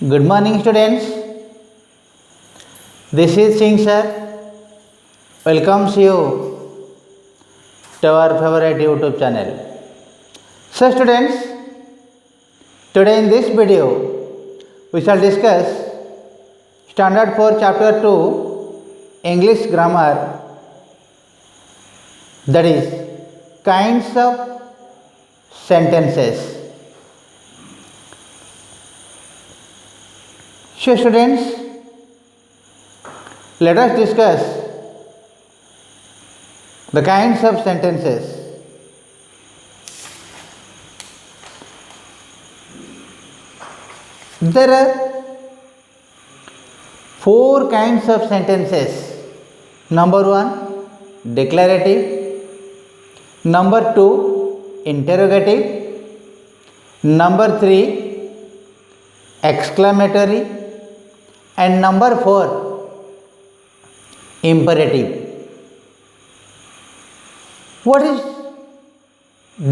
Good morning, students. This is Singh sir. Welcomes you to our favorite YouTube channel. So, students, today in this video, we shall discuss Standard 4, Chapter 2, English Grammar, that is, kinds of sentences. So, students, let us discuss the kinds of sentences. There are four kinds of sentences. Number one, declarative. Number two, interrogative. Number three, exclamatory. And number four, imperative. What is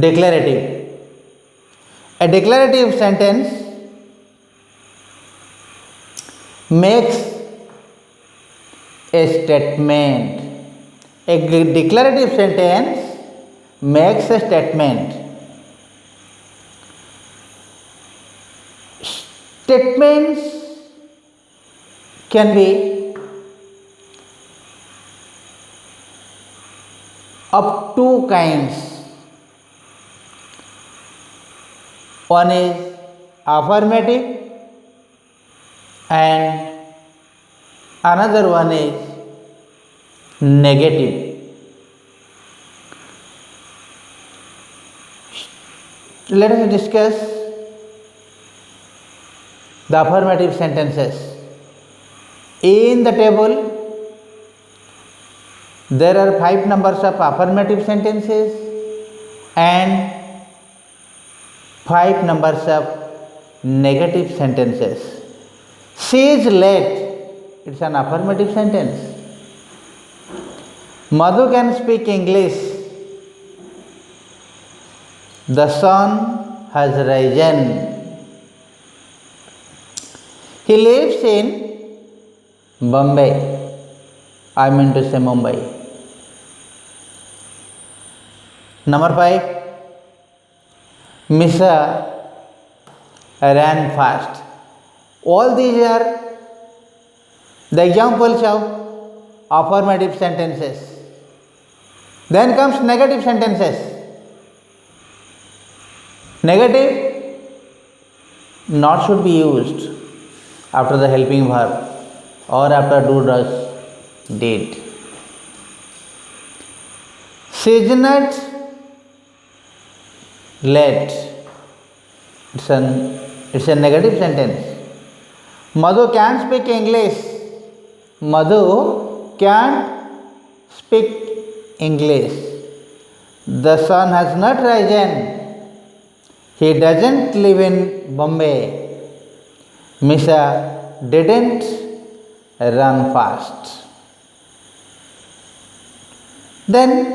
declarative? A declarative sentence makes a statement. A declarative sentence makes a statement. Statements can be of two kinds. One is affirmative and another one is negative. Let us discuss the affirmative sentences. In the table, there are 5 numbers of affirmative sentences and 5 numbers of negative sentences. She is late. It's an affirmative sentence. Madhu can speak English. The sun has risen. He lives in Bombay. I mean to say Mumbai. Number 5, Misa ran fast. All these are the examples of affirmative sentences. Then comes negative sentences. Negative not should be used after the helping verb or after do, does, did. She is not late. It's a negative sentence. Madhu can't speak English. Madhu can't speak English. The sun has not risen. He doesn't live in Bombay. Misa didn't run fast. Then,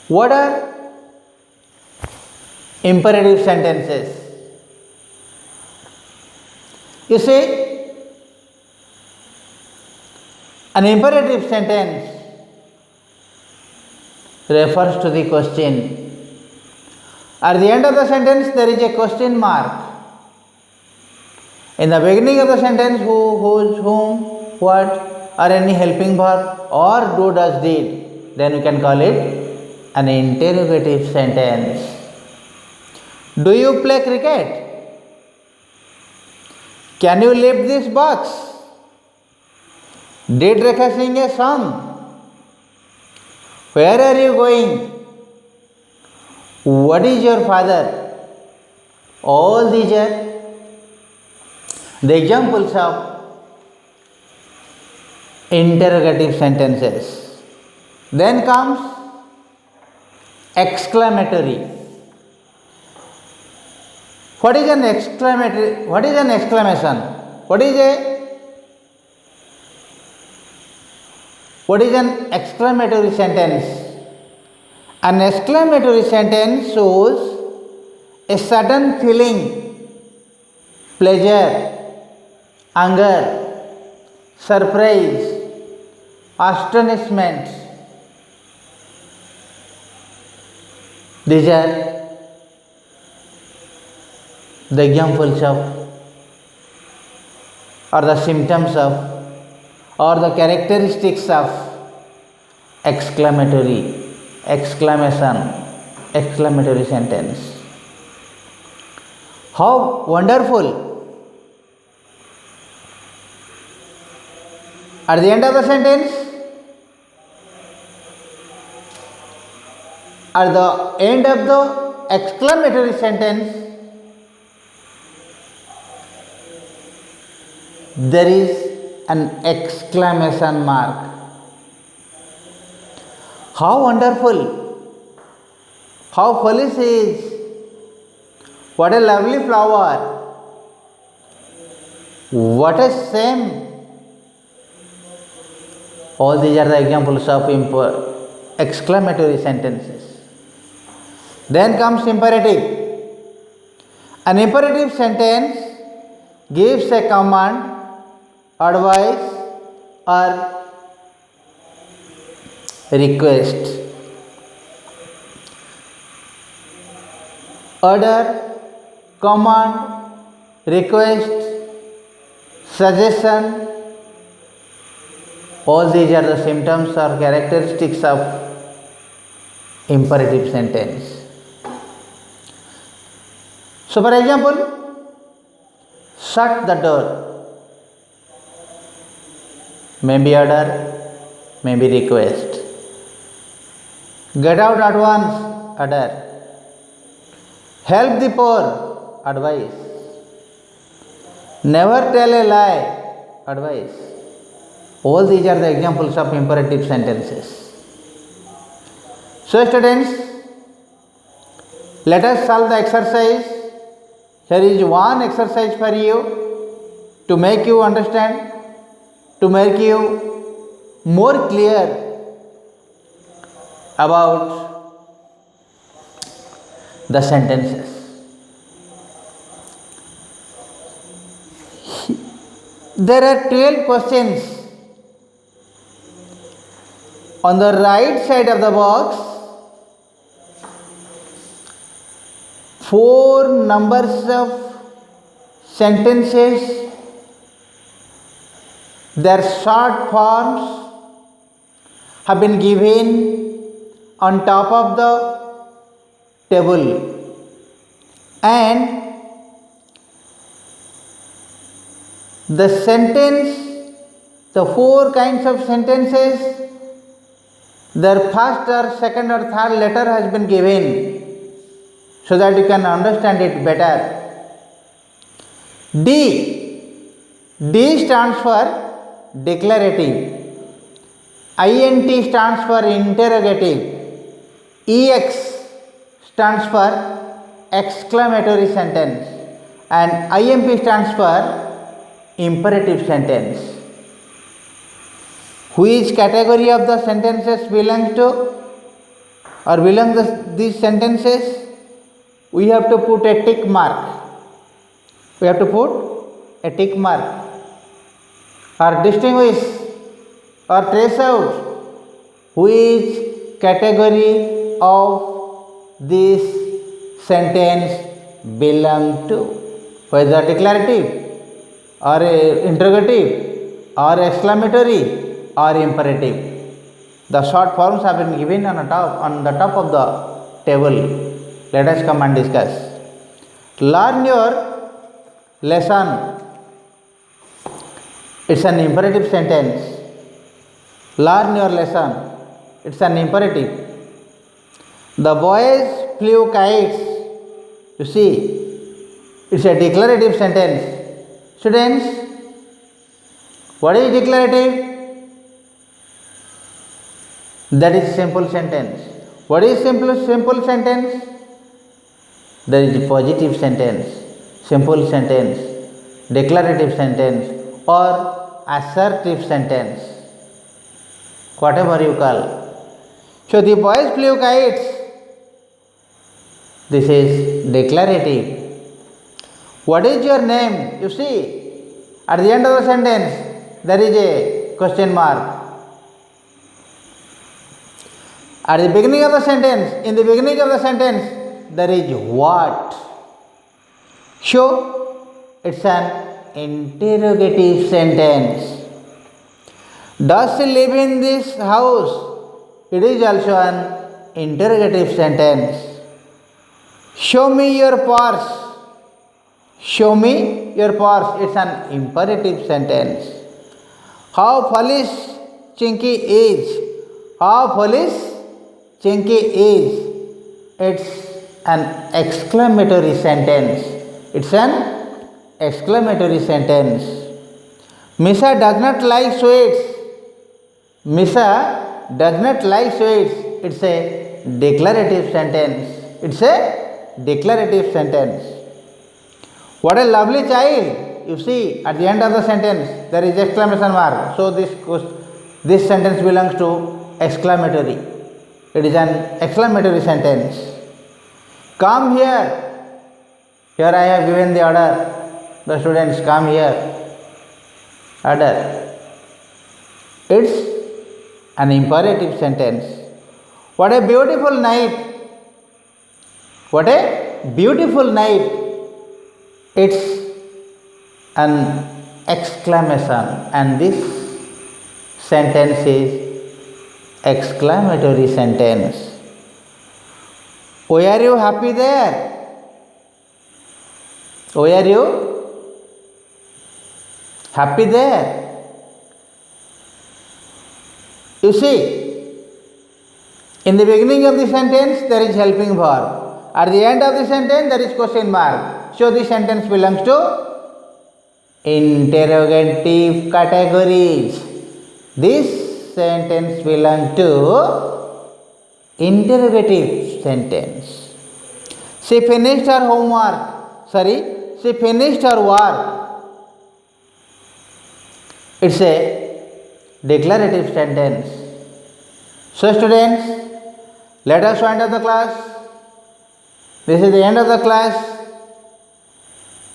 what are imperative sentences? You see, an imperative sentence refers to the question. At the end of the sentence, there is a question mark. In the beginning of the sentence, who, whose, whom, what, or any helping verb or do, does, did, then we can call it an interrogative sentence. Do you play cricket? Can you lift this box? Did Rekha sing a song? Where are you going? What is your father? All these are the examples of interrogative sentences. Then comes exclamatory. What is an exclamatory? What is an exclamation? What is an exclamatory sentence? An exclamatory sentence shows a sudden feeling pleasure, anger, surprise, astonishment. These are the examples of or the symptoms of or the characteristics of exclamatory sentence. How wonderful! At the end of the sentence, at the end of the exclamatory sentence, there is an exclamation mark. How wonderful! How foolish is! What a lovely flower! What a shame! All these are the examples of exclamatory sentences. Then comes imperative. An imperative sentence gives a command, advice, or request. Order, command, request, suggestion, all these are the symptoms or characteristics of imperative sentence. So, for example, shut the door, maybe order, maybe request. Get out at once, order. Help the poor, advice. Never tell a lie, advice. All these are the examples of imperative sentences. So, students, let us solve the exercise. Here is one exercise for you to make you understand, to make you more clear about the sentences. There are 12 questions. On the right side of the box, 4 numbers of sentences, their short forms have been given on top of the table, and the sentence, the 4 kinds of sentences, their first or second or third letter has been given so that you can understand it better. D stands for declarative, INT stands for interrogative, EX stands for exclamatory sentence, and IMP stands for imperative sentence. Which category of the sentences belongs to or belong these sentences? We have to put a tick mark. We have to put a tick mark or distinguish or trace out which category of this sentence belong to, whether declarative or interrogative or exclamatory or imperative. The short forms have been given on the top of the table. Let us come and discuss. Learn your lesson. It's an imperative sentence. Learn your lesson. It's an imperative. The boys flew kites. You see, it's a declarative sentence. Students, what is declarative? That is simple sentence. What is simple sentence? That is positive sentence, simple sentence, declarative sentence, or assertive sentence, whatever you call. So the boys flew kites. This is declarative. What is your name? You see, at the end of the sentence, there is a question mark. At the beginning of the sentence, in the beginning of the sentence, there is what. So, it's an interrogative sentence. Does she live in this house? It is also an interrogative sentence. Show me your purse. Show me your purse. It's an imperative sentence. How foolish Chinky is. How foolish Chinky is. It's an exclamatory sentence. It's an exclamatory sentence. Misha does not like sweets. Misha does not like sweets. It's a declarative sentence. It's a declarative sentence. What a lovely child. You see, at the end of the sentence, there is exclamation mark. So, this sentence belongs to exclamatory. It is an exclamatory sentence. Come here. Here I have given the order. The students come here. Order. It's an imperative sentence. What a beautiful night. What a beautiful night. It's an exclamation, and this sentence is exclamatory sentence. Were you happy there? Were you happy there? You see, in the beginning of the sentence there is helping verb. At the end of the sentence there is question mark. So, the sentence belongs to interrogative categories. This sentence belongs to interrogative sentence. She finished her homework. She finished her work. It's a declarative sentence. So, students, let us wind up the class. This is the end of the class.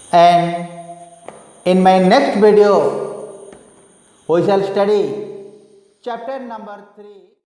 And in my next video, we shall study chapter number 3.